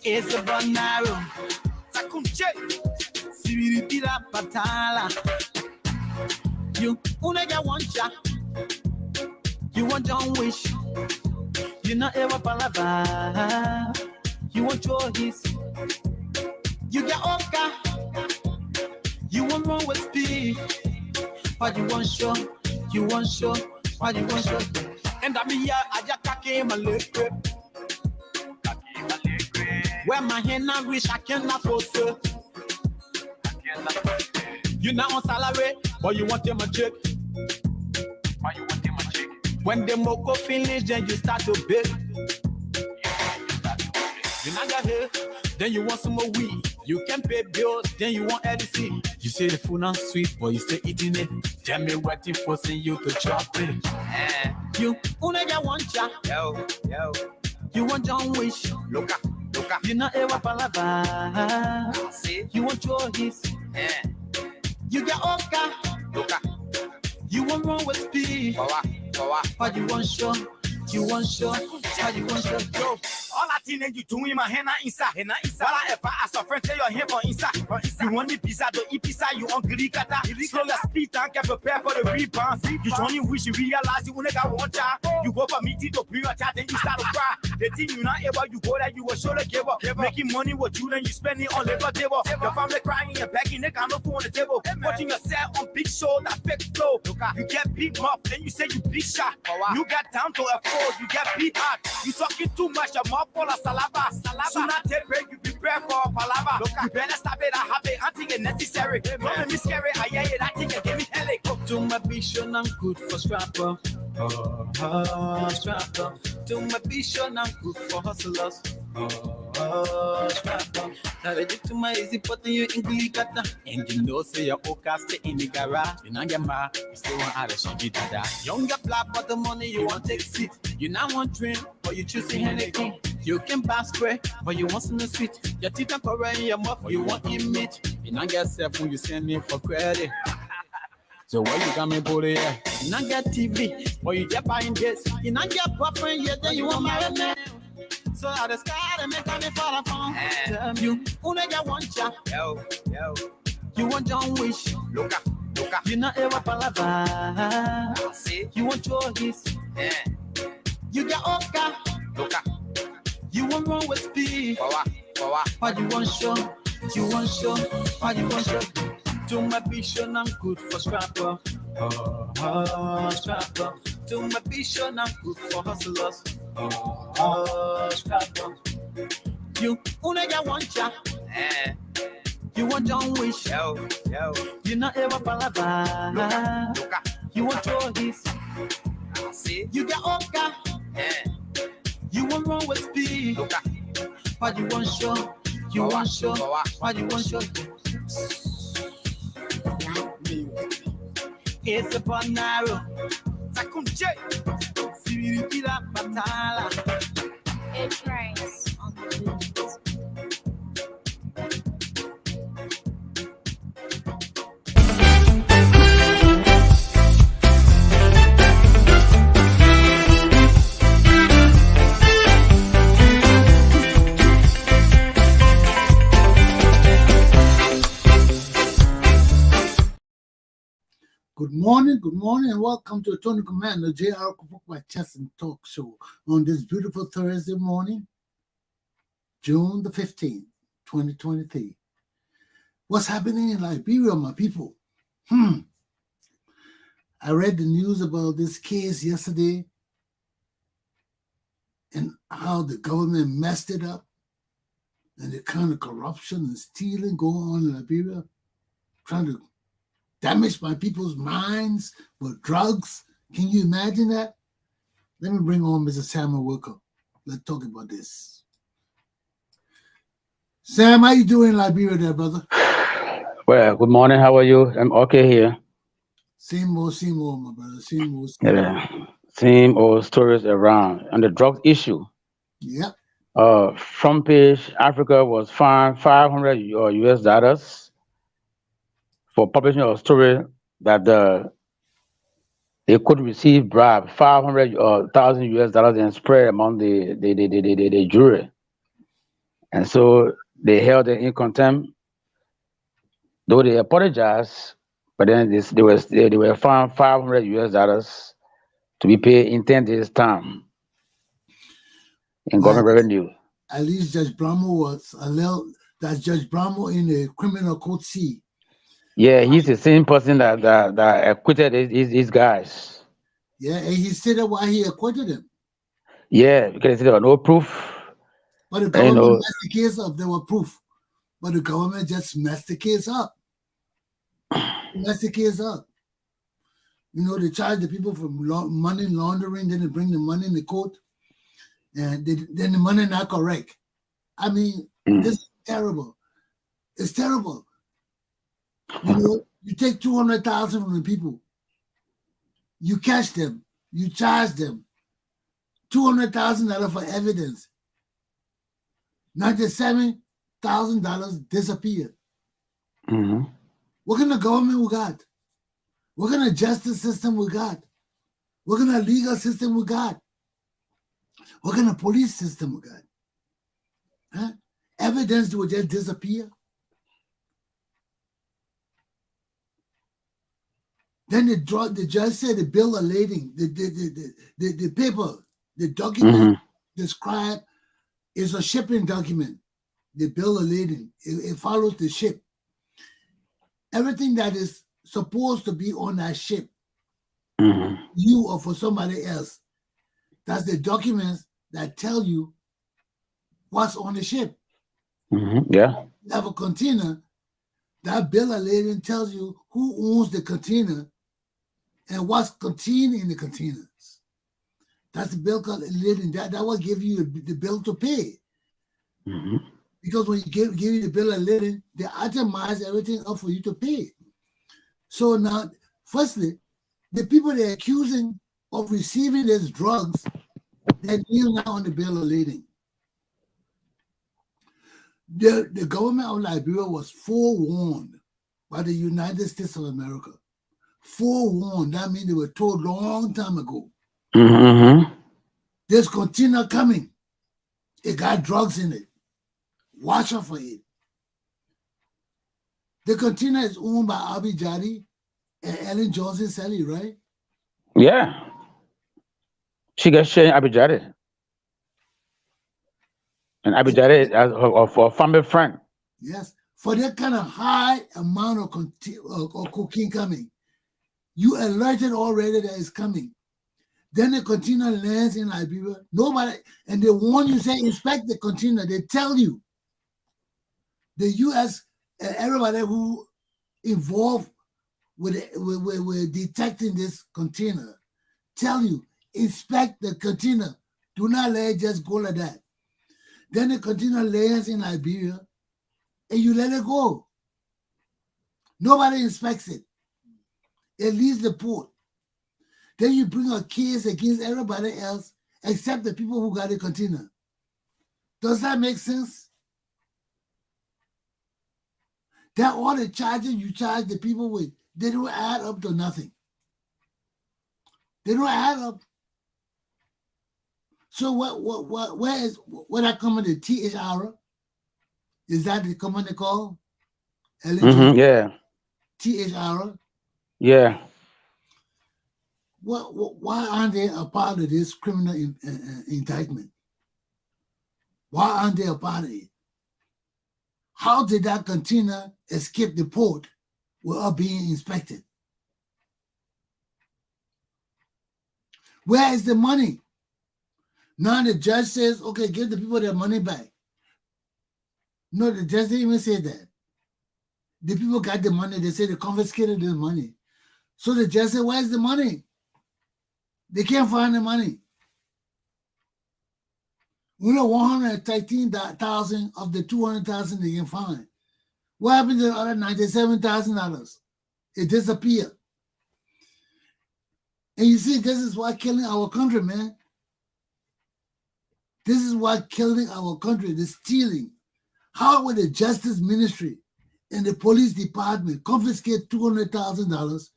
It's a banaro. Takunche. Sibiripila patala. You unega want ya. You want John Wish. You not ever palava. You want choice. You get Oka. You want wrong with speed. But you want show. You want show. But you want show. And I mean, yeah, I just came my leg grip. Where my hand not reach, I cannot force it. You not on salary, but you want them a check. When the moko finish, then you start to bid. You not got here, then you want some more weed. You can pay bills, then you want LC. You say the food not sweet, but you still eating it. Tell me what you forcing you to chop it. You unega want ya. Yo. You want John Wish. Look. You not ever palava. You want choice. You get Oka. Look. You want wrong with speed. But you want show. You want show. But you want show. Yo. All I think you doing my hand inside. While I ever ask a friend, tell your hand for inside. You want the pizza, don't eat pizza, you hungry kata. Slow the speed and get prepared for the rebounds. You only wish you realize you only got one child. You go for meeting to pre your chat and you start to cry. The thing you not able, you go there, you will show the give up. Making money with you, then you spend it on labor table. Your family crying and begging, they can't food on the table. Watching yourself on big show, that fake flow. You get big muff, then you say you big shot. You got down to a fold, you get beat hard. You talking too much, your mouth full of salaba. Sooner take break, you prepare for a palava. You better stop it, I have it, I think it's necessary. Don't make me scary, I hear it, I think it give me headache. To my vision, I'm good for strapper. Strapper. To my vision, I'm good for hustlers. Strapper. Direct to my easy putting you in Glikata. And you know, say your Oka stay in the garage. You not get mad, you still want out of shit that. Younger black, but the money you want take seat. You not want drink, but you choosing anything. You can buy spray, but you want some sweet. Your teeth are correct in your mouth, but you want in meat. You not get self when you send me for credit. So why you got me bully? You not get TV, but you get buying this. You not get boyfriend yet, then you want marry man. So out the sky, they make me fall from. You unega want ya. Yo. You want John Wish. Look. You not ever palava. You want choice. You get Oka. Look. You want wrong with speed. But you want show. You want show. But you want show. To my vision, I'm good for strapper. Strapper. To my vision, I'm good for hustlers. Strapper. You unega want ya. You want John Wish. Yo. You not ever palava. Look. You want choice. You get Oka. You want wrong with speed. Look. But you want show. You want show. But you want show. It's a banaro. Takunche. Sibiripila patala. It rains on the beat. Good morning, and welcome to Attorney Commander J.R. Glapohkpa Chesson Talk Show on this beautiful Thursday morning, June the 15th, 2023. What's happening in Liberia, my people? I read the news about this case yesterday and how the government messed it up and the kind of corruption and stealing going on in Liberia, trying to damage my people's minds with drugs. Can you imagine that? Let me bring on Mr. Samuel Wilker. Let's talk about this. Sam, how you doing in Liberia there, brother? Well, good morning. How are you? I'm okay here. Same old, my brother. Same old. Yeah. Same old stories around. On the drug issue. Yep. Front page, Africa was fined $500 US for publishing a story that they could receive bribe, $500,000 US and spread among the jury. And so they held them in contempt, though they apologized, but then they were found $500 to be paid in 10 days' time in Well, government revenue. at least Judge Bramo was allowed. That's Judge Bramo in the criminal court C. Yeah, he's the same person that acquitted these guys. Yeah, and he said that why he acquitted him. Yeah, because there was no proof. But the You government know, messed the case up. There were proof. But the government just messed the case up. Messed the case up. You know, they charge the people for money laundering, then they bring the money in the court, and then the money not correct. I mean, this is terrible. It's terrible. You know, you take 200,000 from the people, you catch them, you charge them $200,000 for evidence. $97,000 disappeared. Mm-hmm. What kind of government we got? What kind of justice system we got? What kind of legal system we got? What kind of police system we got? Huh? Evidence will just disappear. Then the judge said the bill of lading, the paper, the document described is a shipping document. The bill of lading, it follows the ship. Everything that is supposed to be on that ship, you or for somebody else, that's the documents that tell you what's on the ship. Yeah. You have a container, that bill of lading tells you who owns the container and what's contained in the containers. That's the bill of lading. That will give you the bill to pay. Because when you give you the bill of lading, they itemize everything up for you to pay. So now, firstly, the people they're accusing of receiving these drugs, they're kneeling now on the bill of lading. The government of Liberia was forewarned by the United States of America. Forewarned, that means they were told long time ago. There's container coming. It got drugs in it. Watch out for it. The container is owned by Abi Jadi and Ellen Johnson Sally, right? Yeah. She got sharing Abijade. And Abijade is a family friend. Yes. For that kind of high amount of cocaine coming, you alerted already that it's coming. Then the container lands in Liberia. Nobody, and they warn you, say, inspect the container. They tell you. The U.S. and everybody who involved with detecting this container tell you, inspect the container. Do not let it just go like that. Then the container lands in Liberia and you let it go. Nobody inspects it. It leaves the port. Then you bring a case against everybody else except the people who got the container. Does that make sense? That all the charges you charge the people with, they don't add up to nothing. They don't add up. So where that company, THR? Is that the company called? Yeah. THR? Yeah. Why aren't they a part of this criminal indictment? Why aren't they a part of it? How did that container escape the port without being inspected? Where is the money? Now the judge says, okay, give the people their money back. No, the judge didn't even say that. The people got the money. They say they confiscated the money. So the judge said, where's the money? They can't find the money. We know 113,000 of the 200,000 they can find. What happened to the other $97,000? It disappeared. And you see, this is why killing our country, man. This is why killing our country, the stealing. How would the Justice Ministry and the police department confiscate $200,000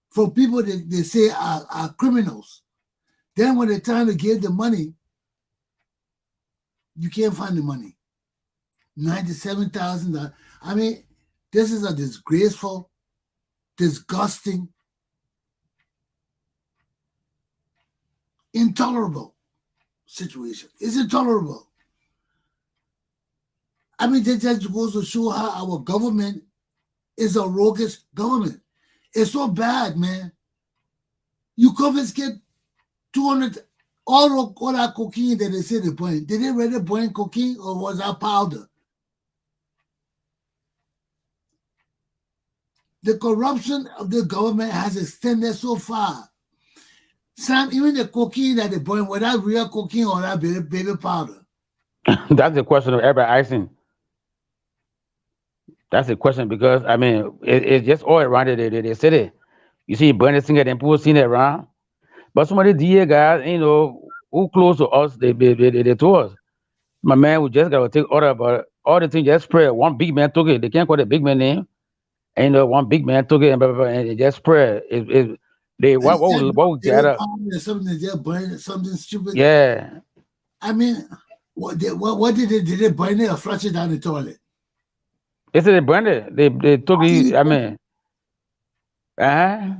from people that they say are criminals? Then when they're trying to give the money, you can't find the money. $97,000. I mean, this is a disgraceful, disgusting, intolerable situation. It's intolerable. I mean, that just goes to show how our government is a roguish government. It's so bad, man. You confiscate 200, all that cocaine that they say they burn. Did they really burn cocaine or was that powder? The corruption of the government has extended so far. Sam, even the cocaine that they burn, was that real cocaine or that baby powder? That's the question of everybody asking. That's the question because I mean it's just all around the city. You see burning singer and people seeing it around. But some of the DA guys, who close to us, they told us. My man, we just gotta take order about all the things just spread. One big man took it. They can't call the big man name. And one big man took it and blah, blah, blah, and it just spread. They And what we baby gather? powder or something, they just burn something stupid. Yeah. I mean, what did they did they burn it or flush it down the toilet? They said they burned it. They took it. I mean, uh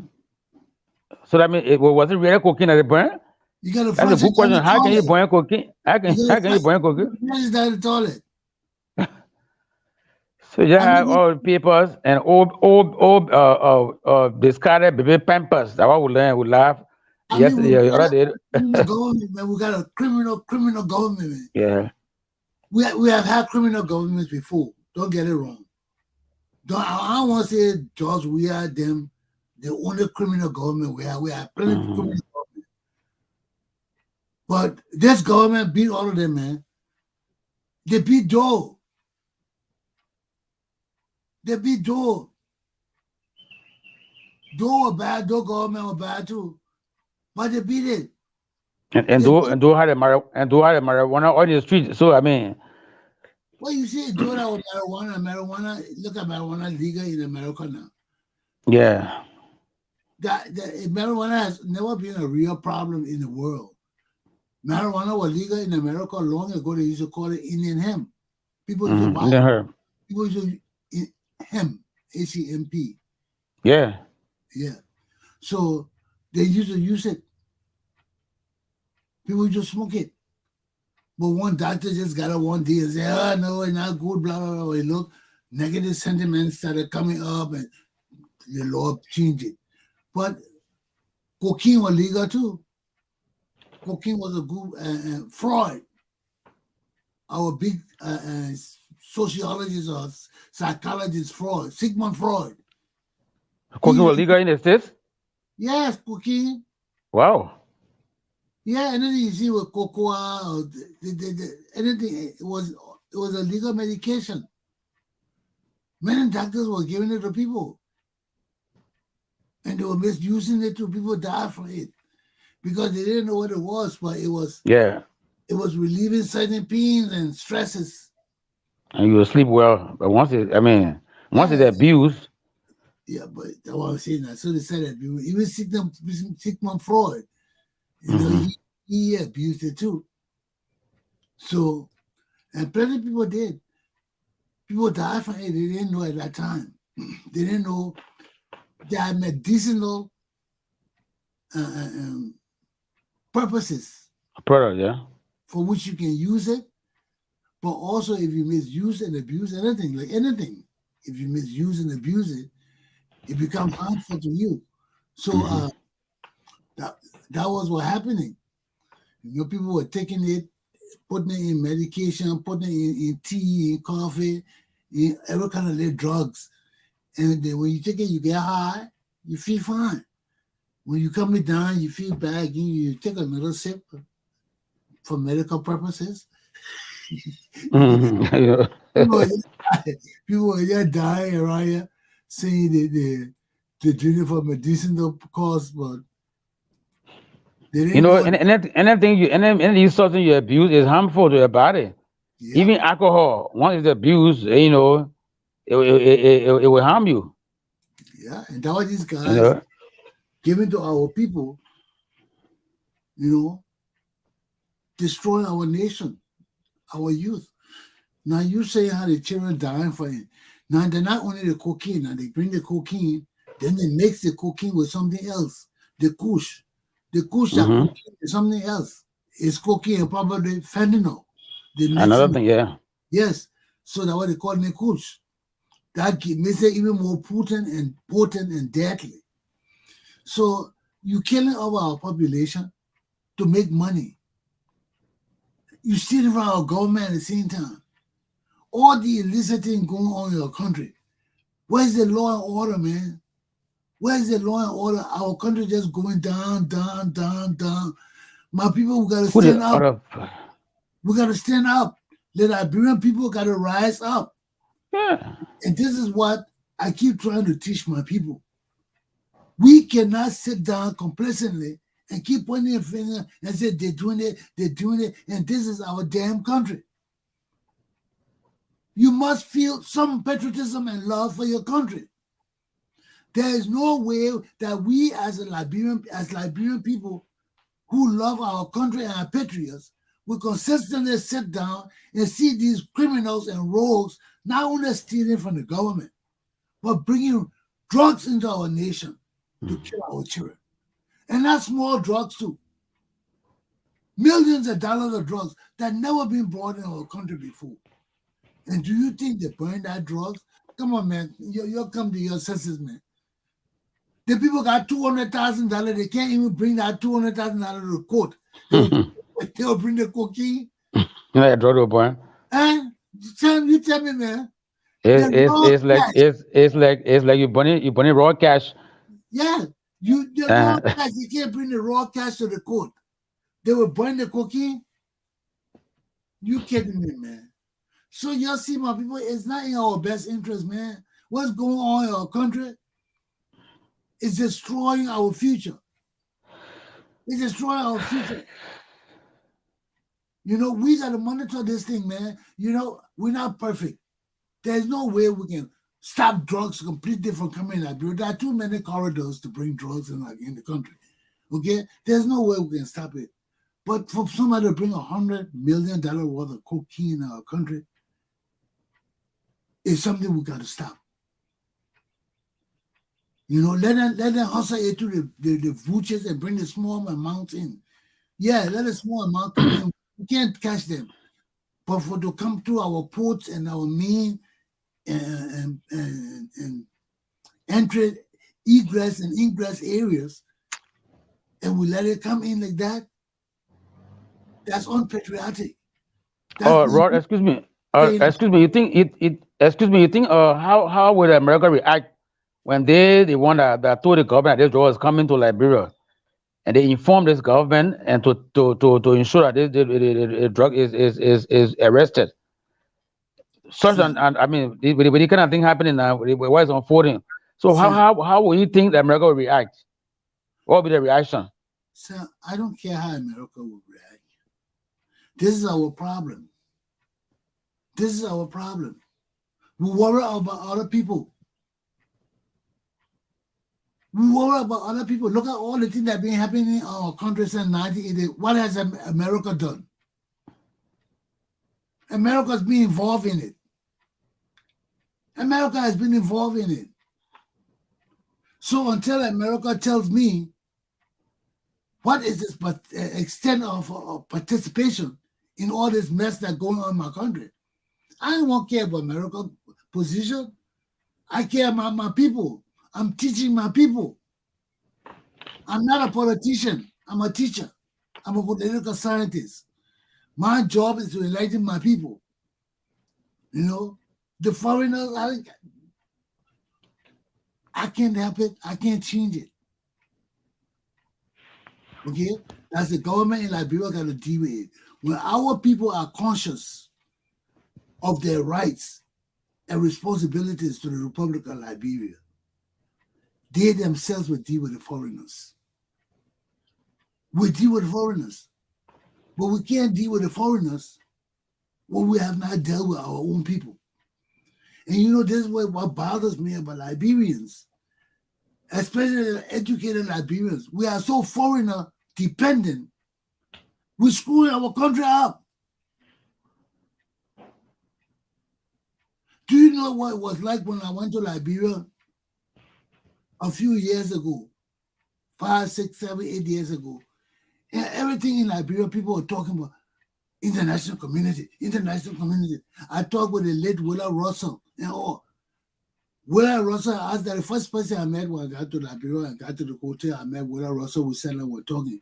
so that mean was it real cocaine that they burned? You gotta That's a flush it good down the question. How can you toilet. burn cocaine? You How gotta can you burn cocaine? flush it down the toilet. So you I have mean, all the papers and discarded baby pampers. That's what we learned. We laugh yesterday. we The got other day. a criminal government, man. We got a criminal government, man. Yeah. We have had criminal governments before. Don't get it wrong. I don't want to say George, we are them, the only criminal government we have. We have plenty of criminal government. But this government beat all of them, man. They beat Joe. They beat Joe. Joe was bad, Joe government was bad too. But they beat it. And do have the marijuana on the street. So I mean, Well, you see, Joe that was marijuana, look at marijuana legal in America now. yeah. That marijuana has never been a real problem in the world. Marijuana was legal in America long ago. They used to call it Indian hemp. People used to buy it. Her. People used to hemp, HEMP. Yeah. Yeah. So they used to use it. People used to smoke it. But one doctor just got it one day and said, oh, no, it's not good, blah, blah, blah. Look, negative sentiments started coming up and the law changed it. But cocaine was legal too. Cocaine was a good Freud, our big sociologist or psychologist Freud, Sigmund Freud. Cocaine was legal in the States? Yes, cocaine. Wow. Yeah, anything you see with cocoa or anything, it was a legal medication. Many doctors were giving it to people. And they were misusing it to people died from it. Because they didn't know what it was, but it was relieving certain pains and stresses. And you will sleep well. But once it's abused. Yeah, but that's what I'm saying. So they said that even Sigmund Freud, he abused it too. So, and plenty of people did. People died from it. They didn't know at that time. They didn't know that medicinal purposes. Product, yeah. For which you can use it, but also if you misuse and abuse anything, if you misuse and abuse it, it becomes harmful to you. So that was what happening. People were taking it, putting it in medication, putting it in tea, in coffee, in every kind of little drugs. And then when you take it, you get high, you feel fine. When you come down, you feel bad, you take another sip for medical purposes. People are just dying around here saying they drink it for medicinal cause, but they didn't know. Anything substance you abuse is harmful to your body. Yeah. Even alcohol, once it's abused, it will harm you. Yeah, and that was these guys giving to our people, destroying our nation, our youth. Now you say how the children dying for it. Now they're not only the cocaine. Now they bring the cocaine, then they mix the cocaine with something else. The kush. The kush that Mm-hmm. cocaine is something else. It's cocaine, probably fentanyl. They mix Another it. thing, yeah. Yes. So that's what they call it kush. That makes it even more potent and deadly. So you killing our population to make money. You stealing from our government at the same time. All the illicit thing going on in your country. Where's the law and order, man? Where's the law and order? Our country just going down, down, down, down. My people, we gotta Who stand the up. other? We gotta stand up. The Liberian people gotta rise up. Yeah. And this is what I keep trying to teach my people. We cannot sit down complacently and keep pointing a finger and say they're doing it, and this is our damn country. You must feel some patriotism and love for your country. There is no way that we as Liberian people who love our country and are patriots will consistently sit down and see these criminals and rogues not only stealing from the government, but bringing drugs into our nation to kill our children. And not small drugs too. Millions of dollars of drugs that never been brought in our country before. And do you think they burn that drugs? Come on, man. You'll come to your senses, man. The people got $200,000. They can't even bring that $200,000 to court. They'll bring the cocaine. You know that drug boy. And you tell me, man. It's like you bunny raw cash. Yeah, the raw cash. You can't bring the raw cash to the court. They will burn the cocaine. You kidding me, man? So y'all see, my people, it's not in our best interest, man. What's going on in our country is destroying our future. It's destroying our future. You know, we got to monitor this thing, man. You know, we're not perfect. There's no way we can stop drugs completely from coming in Liberia. There are too many corridors to bring drugs in the country. Okay? There's no way we can stop it. But for somebody to bring $100 million worth of cocaine in our country is something we got to stop. You know, let them hustle it to the vouchers and bring the small amounts in. Yeah, let a small amount come in. We can't catch them. But for to come through our ports and our main and entry, egress and ingress areas, and we let it come in like that, that's unpatriotic. Rod, excuse me. Excuse me. You think Excuse me. You think how would America react when they want that told the government that this drug is coming to Liberia, and they inform this government and to ensure that the drug is arrested? Such and I mean, with the kind of thing happening now, what is unfolding. So how will you think that America will react? What will be the reaction? So I don't care how America will react. This is our problem. This is our problem. We worry about other people. We worry about other people. Look at all the things that have been happening in our country since 1980. What has America done? America's been involved in it. America has been involved in it. So until America tells me what is this extent of participation in all this mess that's going on in my country, I don't want to care about America's position. I care about my people. I'm teaching my people. I'm not a politician. I'm a teacher. I'm a political scientist. My job is to enlighten my people. You know, the foreigners, I can't help it. I can't change it. Okay? That's the government in Liberia got to deal with it. When our people are conscious of their rights and responsibilities to the Republic of Liberia, they themselves will deal with the foreigners. We deal with foreigners. But we can't deal with the foreigners when we have not dealt with our own people. And you know, this is what bothers me about Liberians, especially the educated Liberians. We are so foreigner dependent. We're screwing our country up. Do you know what it was like when I went to Liberia a few years ago? 5, 6, 7, 8 years ago. And everything in Liberia, people were talking about international community, international community. I talked with the late Willa Russell and all. Willa Russell asked that the first person I met when I got to Liberia and got to the hotel, I met Willa Russell. We sat and were talking.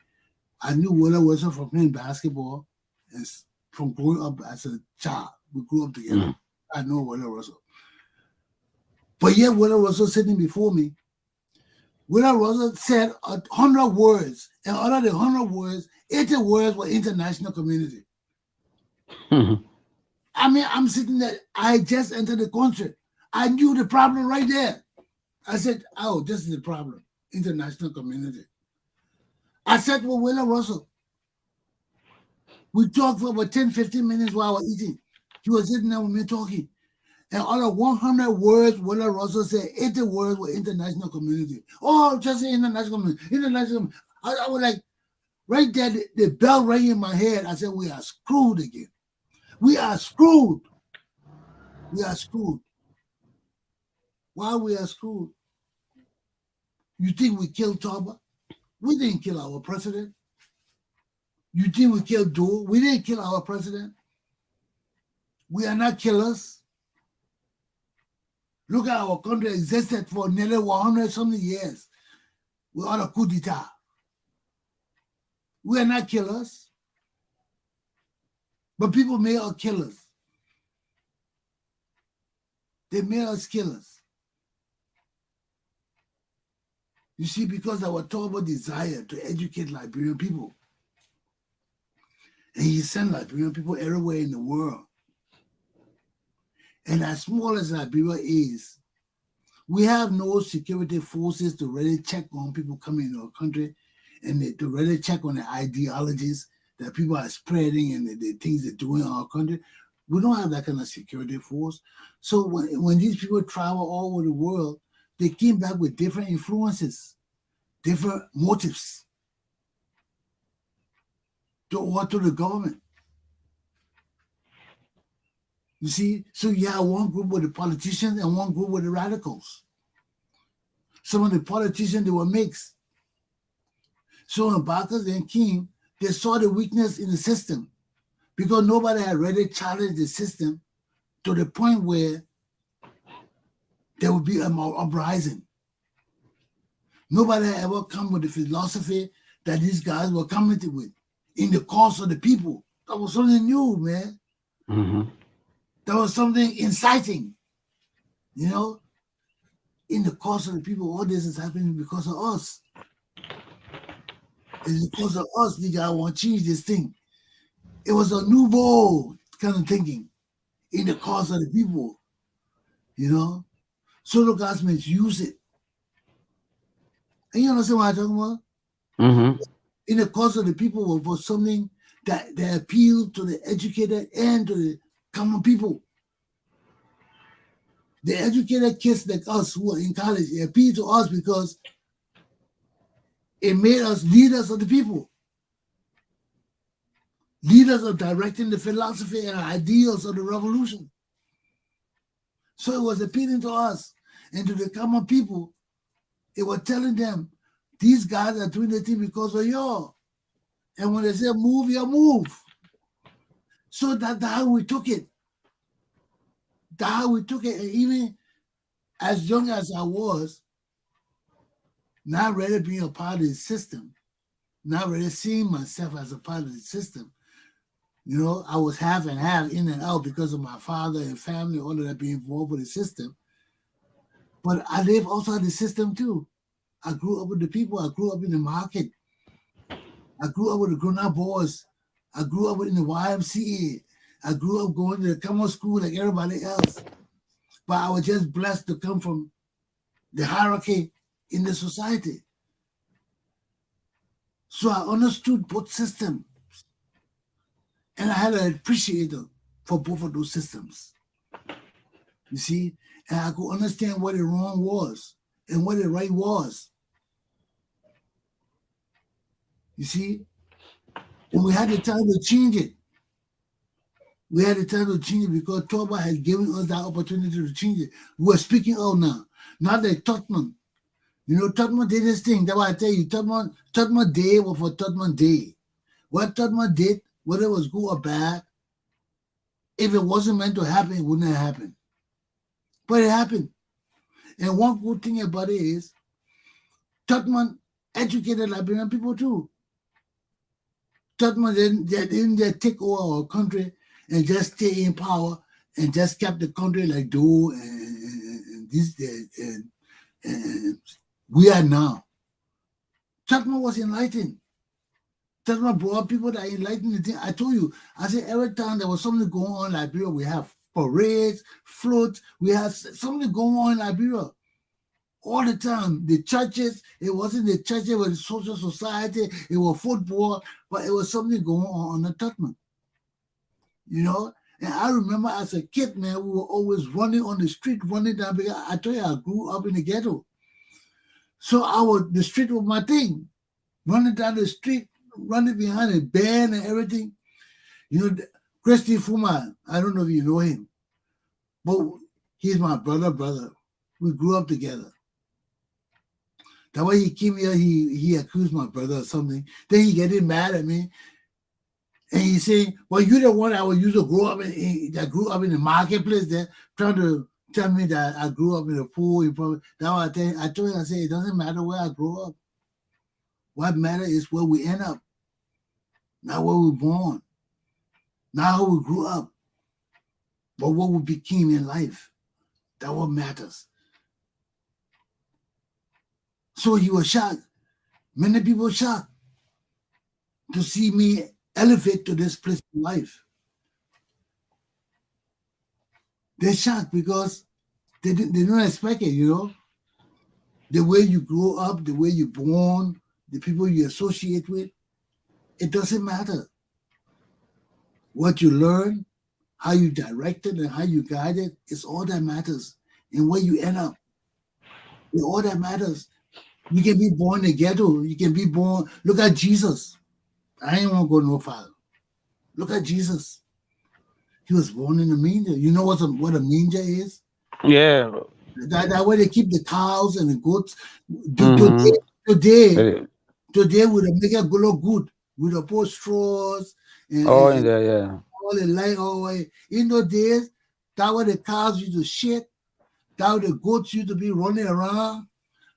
I knew Willa Russell from playing basketball and from growing up as a child. We grew up together. I know Willa Russell. But yet Willa Russell sitting before me, Willa Russell said 100 words, and out of the 100 words, 80 words were international community. I mean, I'm sitting there, I just entered the country. I knew the problem right there. I said, oh, this is the problem, international community. I said with Willa Russell, we talked for about 10, 15 minutes while we were eating. He was sitting there with me talking. And out of 100 words, Willa Russell said 80 words were international community. Oh, just say international community. International. I was like, right there, the bell rang in my head. I said, we are screwed again. We are screwed. We are screwed. Why we are screwed? You think we killed Toba? We didn't kill our president. You think we killed Doe? We didn't kill our president. We are not killers. Look at our country existed for nearly 100 something years without a coup d'etat. We are not killers. But people made us killers. They made us killers. You see, because our Toba desire to educate Liberian people. And he sent Liberian people everywhere in the world. And as small as Liberia is, we have no security forces to really check on people coming into our country and to really check on the ideologies that people are spreading and the things they're doing in our country. We don't have that kind of security force. So when these people travel all over the world, they came back with different influences, different motives to the government. You see, so you have one group with the politicians and one group with the radicals. Some of the politicians, they were mixed. So when Barkers then came, they saw the weakness in the system because nobody had really challenged the system to the point where there would be an uprising. Nobody had ever come with the philosophy that these guys were coming with in the cause of the people. That was something new, man. Mm-hmm. That was something inciting, you know, in the cause of the people. All this is happening because of us. It's because of us the guy want to change this thing. It was a nouveau kind of thinking in the cause of the people, you know. So the government use it. And you understand what I'm talking about? Mm-hmm. In the cause of the people was something that they appealed to the educated and to the common people. The educated kids like us who are in college, they appeal to us because it made us leaders of the people. Leaders of directing the philosophy and ideals of the revolution. So it was appealing to us and to the common people. It was telling them, these guys are doing the thing because of y'all. And when they say move, you move. So that's how we took it. That's how we took it. And even as young as I was, not really being a part of the system, not really seeing myself as a part of the system. You know, I was half and half, in and out because of my father and family, all of that being involved with the system. But I live outside the system too. I grew up with the people. I grew up in the market. I grew up with the grown-up boys. I grew up in the YMCA. I grew up going to the common school like everybody else. But I was just blessed to come from the hierarchy in the society. So I understood both systems. And I had an appreciator for both of those systems. You see? And I could understand what the wrong was and what the right was. You see? And we had the time to change it. We had the time to change it because Toba had given us that opportunity to change it. We were speaking out now. Not like Tottenham. You know, Tottenham did this thing. That's why I tell you, Tottenham Day was for Tottenham Day. What Tottenham did, whether it was good or bad, if it wasn't meant to happen, it wouldn't have happened. But it happened. And one good thing about it is Tottenham educated Liberian people too. Tottenham didn't take over our country and just stay in power and just kept the country like do and this and we are now. Tottenham was enlightened. Tottenham brought people that enlightened the thing. I told you, I said every time there was something going on in Liberia, we have parades, floats, we have something going on in Liberia. All the time, the churches, it wasn't the churches, it was the social society, it was football, but it was something going on the Tottenham. You know? And I remember as a kid, man, we were always running on the street, running down, because I told you I grew up in the ghetto. So the street was my thing. Running down the street, running behind a band and everything. You know, Christy Fuma, I don't know if you know him, but he's my brother. We grew up together. That way he came here, he accused my brother of something. Then he getting mad at me. And he saying, well, you're the one I was used to grow up that grew up in the marketplace there, trying to tell me that I grew up in a pool. That's why I told him, I said, it doesn't matter where I grew up. What matters is where we end up, not where we were born, not how we grew up, but what we became in life. That's what matters. So he was shocked. Many people shocked to see me elevate to this place in life. They're shocked because they don't expect it, you know. The way you grow up, the way you're born, the people you associate with, it doesn't matter. What you learn, how you direct it, and how you guide it, it's all that matters. And where you end up, it's all that matters. You can be born in the ghetto. You can be born. Look at Jesus. I ain't want to go no farther. Look at Jesus. He was born in a manger. You know what a manger is? Yeah. That way they keep the cows and the goats. Mhm. Today would make it look good. With the post straws and Oh, in there, yeah. all the light all the way. In those days, that way the cows used to shit. That way the goats used to be running around.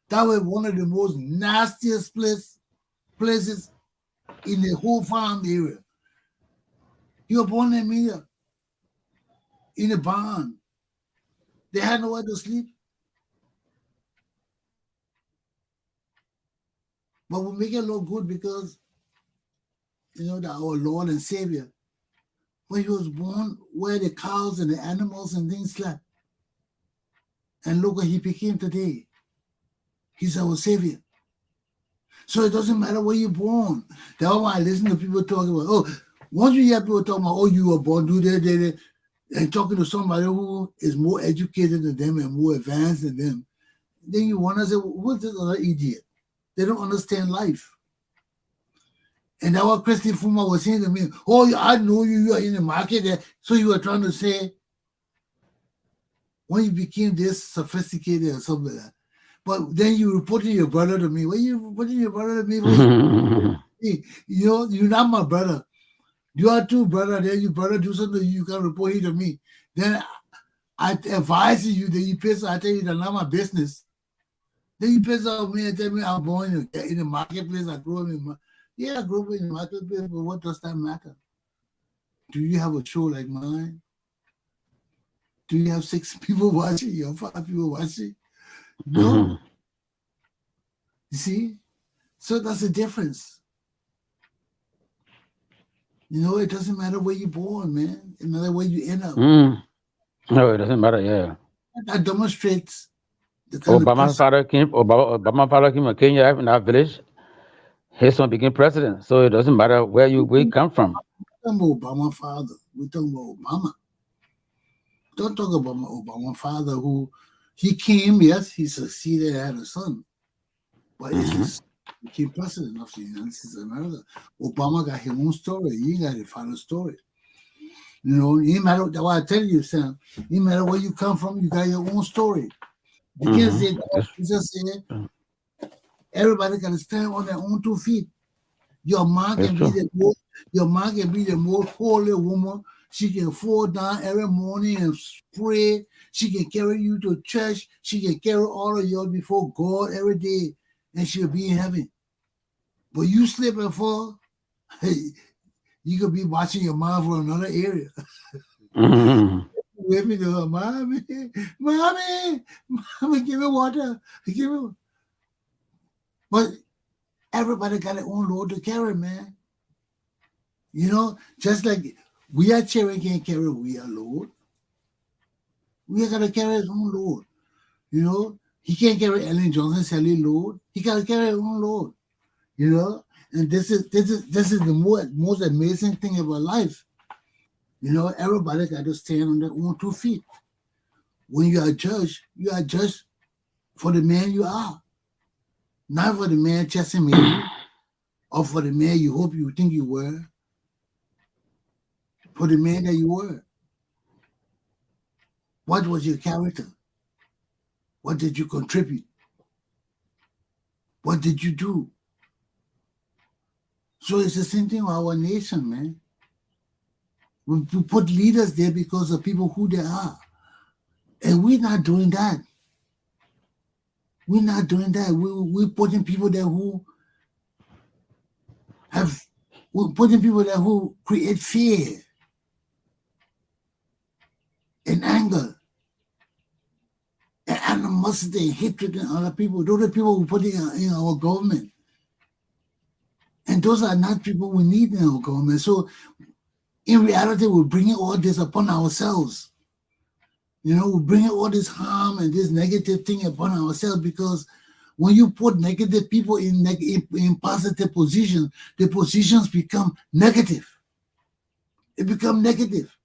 That was one of the most nastiest places in the whole farm area. He was born in Mia, in a barn. They had nowhere to sleep. But we make it look good because, you know, that our Lord and Savior, when he was born, where the cows and the animals and things slept. And look what he became today. He's our Savior. So it doesn't matter where you're born. That's why I listen to people talking about, once you hear people talking about, you were born, and talking to somebody who is more educated than them and more advanced than them, then you want to say, what's this other idiot? They don't understand life. And that's what Christy Fuma was saying to me. I know you are in the market there. So you were trying to say, when you became this sophisticated or something like that. But then you reported your brother to me. When you reported your brother to me, you're not my brother. You are two brother. Then your brother do something, you can report it to me. Then I advise you, then you piss. I tell you that's not my business. Then you piss off me and tell me I'm born in the marketplace. I grew up in I grew up in the marketplace, but what does that matter? Do you have a show like mine? Do you have 6 people watching? You have 5 people watching? No. Mhm. You see? So that's the difference. You know, it doesn't matter where you're born, man. It matters where you end up. No, it doesn't matter, yeah. That demonstrates the kind of Obama's father came to Kenya in our village. His son became president. So it doesn't matter where you come from. We're talking about Obama's father. We're talking about Obama. Don't talk about my Obama father who he came, yes, he succeeded, had a son. But it's his became president of the United States of America. Obama got his own story. He got his father's story. You know, it matter. That's why I tell you, Sam. It matter where you come from. You got your own story. You can't say that. Jesus said everybody got to stand on their own 2 feet. Your mom can be the most holy woman. She can fall down every morning and pray. She can carry you to church. She can carry all of you before God every day, and she'll be in heaven. But you slip and fall, you could be watching your mom from another area. With me to her, mommy, give me water, give me. But everybody got their own load to carry, man. You know, just like we are carrying, can't carry we are load. We are gonna carry his own load. You know, he can't carry Ellen Johnson Sally load. He gotta carry his own load. You know, and this is the most amazing thing about life. You know, everybody got to stand on their own 2 feet. When you are judged for the man you are, not for the man Chesson made you, or for the man you hope you think you were, for the man that you were. What was your character? What did you contribute? What did you do? So it's the same thing with our nation, man. We put leaders there because of people who they are. And we're not doing that. We're not doing that. We're putting people there who create fear and anger and animosity and hatred in other people. Those are people who put in our government. And those are not people we need in our government. So in reality, we're bringing all this upon ourselves. You know, we're bringing all this harm and this negative thing upon ourselves because when you put negative people in positive positions, the positions become negative. It becomes negative.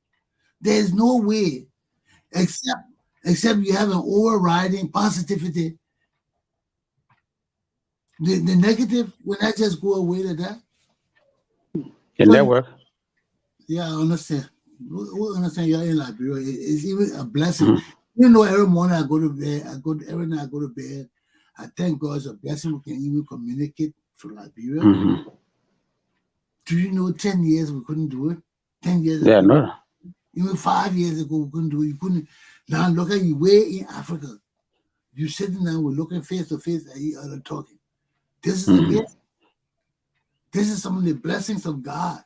There is no way except you have an overriding positivity. The negative will not just go away like that. Can that work? Yeah, I understand. We understand you're in Liberia. It's even a blessing. You know, every morning I go to bed, every night I go to bed. I thank God it's a blessing we can even communicate through Liberia. Do you know 10 years we couldn't do it? 10 years ago. Yeah, no. Even 5 years ago we couldn't do it. You couldn't. Now look at you way in Africa. You're sitting down, we're looking face to face at each other talking. This is amazing. This is some of the blessings of God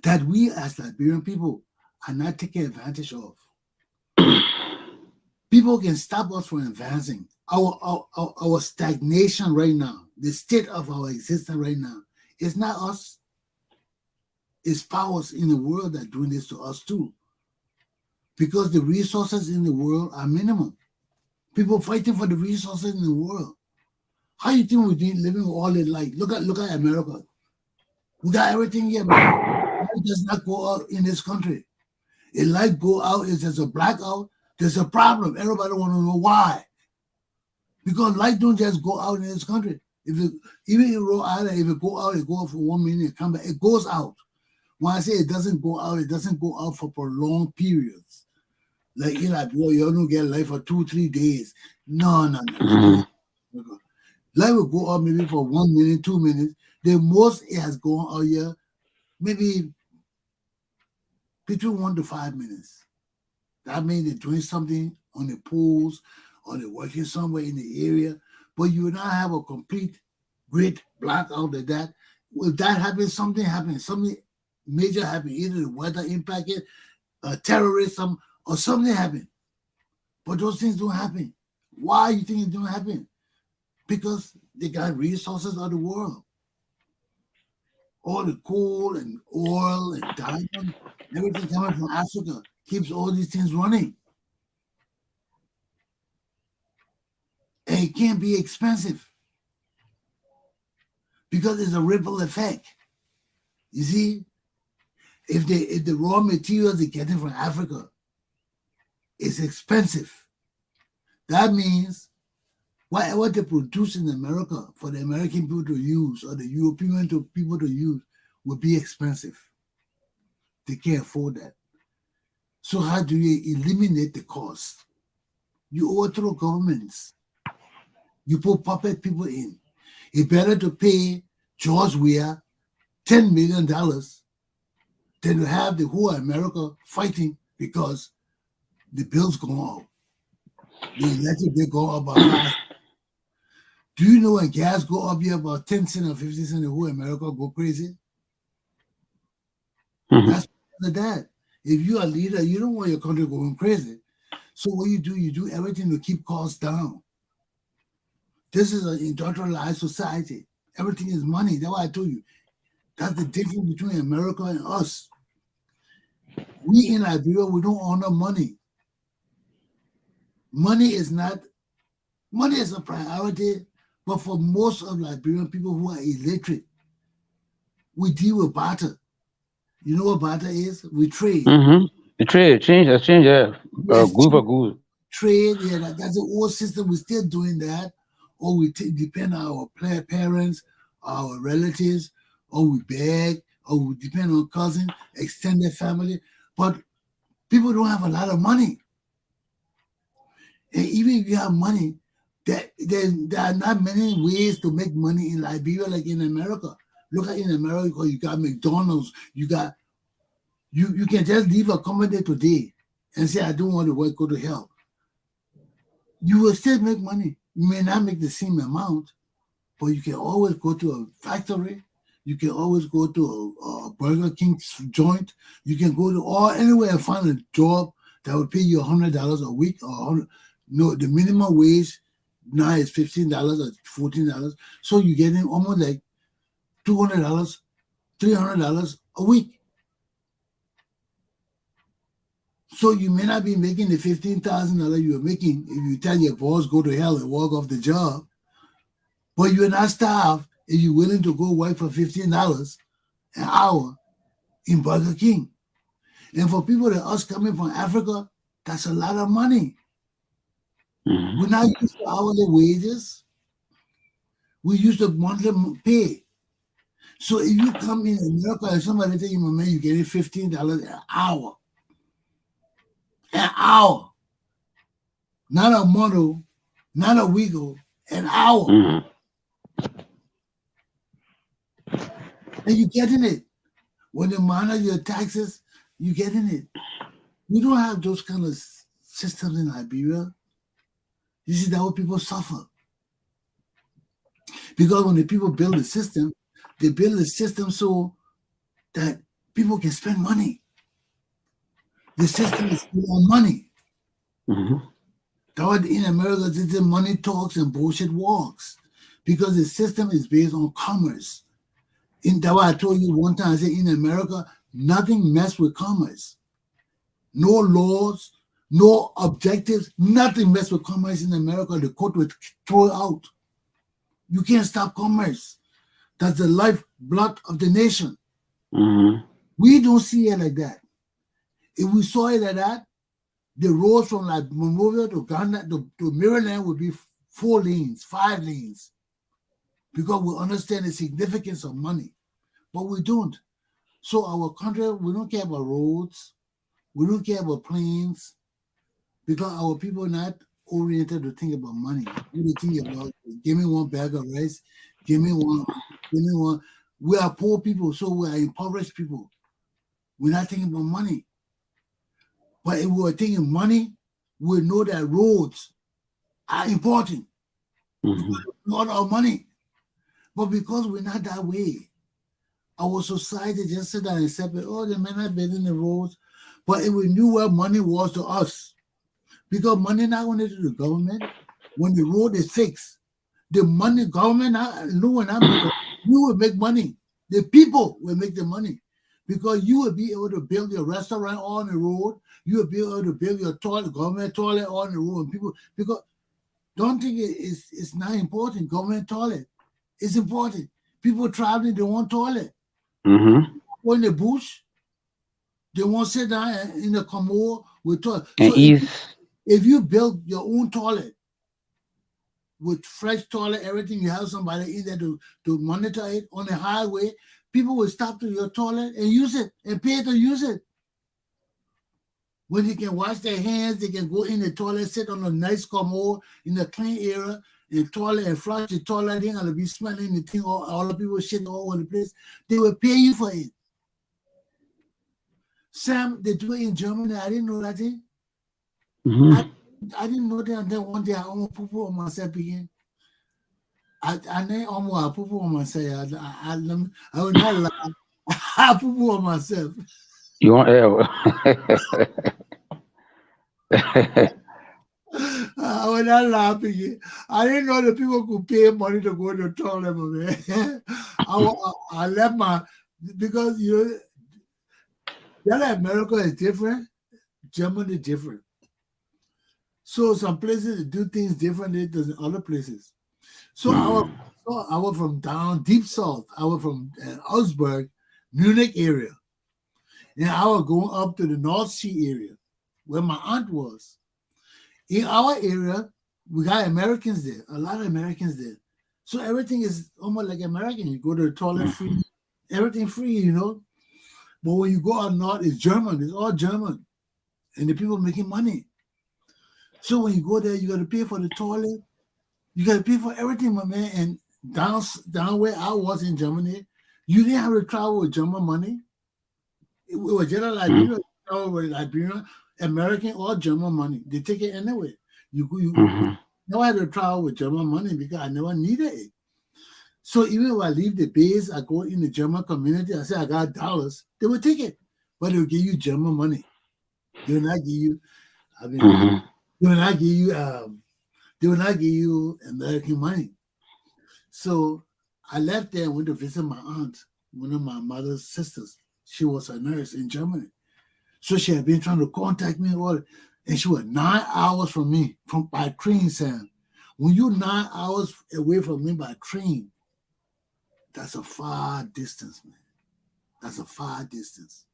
that we as Liberian people are not taking advantage of. People can stop us from advancing. Our stagnation right now, the state of our existence right now, is not us. It's powers in the world that are doing this to us too. Because the resources in the world are minimum. People fighting for the resources in the world. How you think we're living all in life? Look at America. We got everything here, man. Light does not go out in this country. If light go out, if there's a blackout, there's a problem. Everybody want to know why. Because light don't just go out in this country. Even in Rhode Island, if it go out for 1 minute, it come back, it goes out. When I say it doesn't go out for prolonged periods. Like you don't get light for 2-3 days. No. Light will go out maybe for 1 minute, 2 minutes. The most it has gone out here, maybe between 1 to 5 minutes. That means they're doing something on the poles or they're working somewhere in the area, but you will not have a complete great blackout like that. If that happens, something happens, something major happens, either the weather impacted, terrorism, or something happened. But those things don't happen. Why you think it don't happen? Because they got resources of the world. All the coal and oil and diamond, everything coming from Africa keeps all these things running. And it can't be expensive because it's a ripple effect. You see, if the raw materials they're getting from Africa is expensive, that means whatever they produce in America for the American people to use or the European people to use will be expensive. They can't afford that. So how do you eliminate the cost? You overthrow governments. You put puppet people in. It's better to pay George Weah $10 million than to have the whole America fighting because the bills go up. The electric bill go up about 5. Do you know when gas go up here about 10 cents or 50 cents, the whole America go crazy? That's because of that. If you're a leader, you don't want your country going crazy. So what you do everything to keep costs down. This is an industrialized society. Everything is money. That's why I told you. That's the difference between America and us. We in Liberia, we don't honor money. Money is a priority, but for most of Liberian people who are illiterate, we deal with barter. You know what barter is? We trade. The trade, exchange, yeah. Yes, Good for good. trade, yeah, that's the old system. We're still doing that. Or we depend on our parents, our relatives, or we beg, or we depend on cousins, extended family. But people don't have a lot of money. And even if you have money, there are not many ways to make money in Liberia like in America. Look at in America, you got McDonald's, you can just leave a comment there today and say, I don't want to work, go to hell. You will still make money. You may not make the same amount, but you can always go to a factory. You can always go to a Burger King joint. You can go to anywhere and find a job that will pay you $100 a week or the minimum wage now is $15 or $14. So you're getting almost like $200, $300 a week. So you may not be making the $15,000 you were making if you tell your boss go to hell and walk off the job, but you're not starved if you're willing to go work for $15 an hour in Burger King. And for people like us coming from Africa, that's a lot of money. We're not used to hourly wages. We used to monthly pay. So if you come in America and somebody tell you, man, you're getting $15 an hour. An hour. Not a month, not a week, an hour. And you're getting it. When they manage your taxes, you're getting it. We don't have those kind of systems in Liberia. You see, that's what people suffer. Because when the people build a system, they build a system so that people can spend money. The system is built on money. That's why in America, the money talks and bullshit walks. Because the system is based on commerce. That's why I told you one time, I said in America, nothing mess with commerce. No laws, no objectives, nothing mess with commerce in America. The court would throw it out. You can't stop commerce. That's the lifeblood of the nation. We don't see it like that. If we saw it like that, the roads from like Monrovia to Ghana to Maryland would be 4 lanes, 5 lanes, because we understand the significance of money, but we don't. So our country, we don't care about roads, we don't care about planes, because our people are not oriented to think about money. We think about, give me one bag of rice, give me one. We are poor people, so we are impoverished people. We're not thinking about money. But if we were thinking money, we know that roads are important. Not our money. But because we're not that way, our society just sit down and accept it. Oh, they may not building the roads. But if we knew where money was to us, because money not only to the government, when the road is fixed, the money, government, you will make money. The people will make the money. Because you will be able to build your restaurant on the road, you will be able to build your toilet, government toilet on the road. People, because don't think it's not important. Government toilet, it's important. People traveling, they want toilet. Or in the bush, they want to sit down in the commode with toilet. So if you build your own toilet with fresh toilet, everything, you have somebody in there to monitor it on the highway, people will stop to your toilet and use it and pay to use it. When they can wash their hands, they can go in the toilet, sit on a nice commode in the clean area, in the toilet and flush the toilet. They're gonna be smelling the thing, all the people shit all over the place. They will pay you for it. Sam, they do it in Germany. I didn't know that thing. I didn't know that until one day I almost poo on myself again. I didn't almost poo on myself. I would not lie. I poo on myself. You want I was not laughing. I didn't know that people could pay money to go to the toilet, man. I left because America is different, Germany is different. So some places do things differently than other places. So I was from down deep south. I was from Augsburg, Munich area. And I was going up to the North Sea area where my aunt was. In our area, we got Americans there, a lot of Americans there. So everything is almost like American. You go to the toilet free, everything free, But when you go out north, it's German. It's all German. And the people making money. So when you go there, you got to pay for the toilet. You got to pay for everything, my man. And down where I was in Germany, you didn't have to travel with German money. It was general Liberia, travel with Liberia, American or German money. They take it anyway. You never had to travel with German money because I never needed it. So even when I leave the base, I go in the German community, I say I got dollars, they will take it. But they will give you German money. They will not give you, they will not give you American money. So I left there and went to visit my aunt, one of my mother's sisters. She was a nurse in Germany. So she had been trying to contact me, and she was 9 hours from me by train, Sam. When you're 9 hours away from me by train, that's a far distance, man. That's a far distance.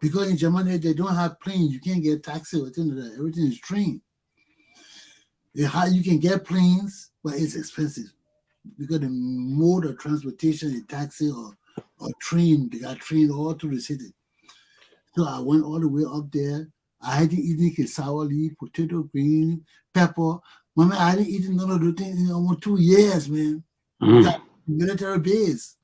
Because in Germany, they don't have planes. You can't get taxi or anything like that. Everything is train. You can get planes, but it's expensive. Because the mode of transportation is taxi or train. They got train all through the city. So I went all the way up there. I hadn't eaten sour leaf, potato, green, pepper. Mama, I hadn't eaten none of those things in almost 2 years, man. Military base.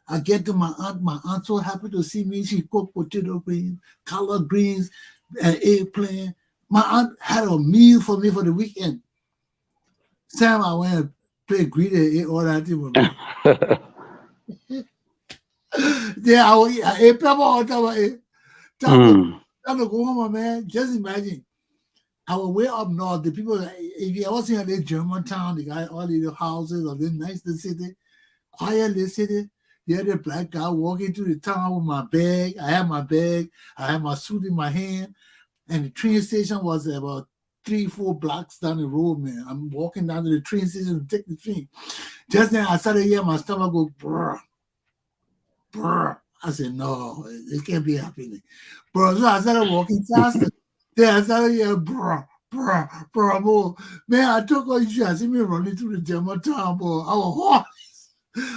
I get to my aunt so happy to see me. She cooked potato greens, collard greens, and eggplant. My aunt had a meal for me for the weekend. Sam, I went and played greedy and ate all that thing with me. Then I ate pepper on top of it. Time to go home, man. Just imagine. I was way up north. The people, if you ever seen a German town, they got all these houses of this nice city, quiet little city. You had a black guy walking through the town with my bag. I had my bag. I had my suit in my hand. And the train station was about 3-4 blocks down the road, man. I'm walking down to the train station to take the train. Just then I started hearing my stomach go, brr, brr. I said, no, it can't be happening. Bro, so I started walking faster. Then I started hearing, brr, brr, brr, bro. Man, I took all you I see me running through the German town, bro. I was hot.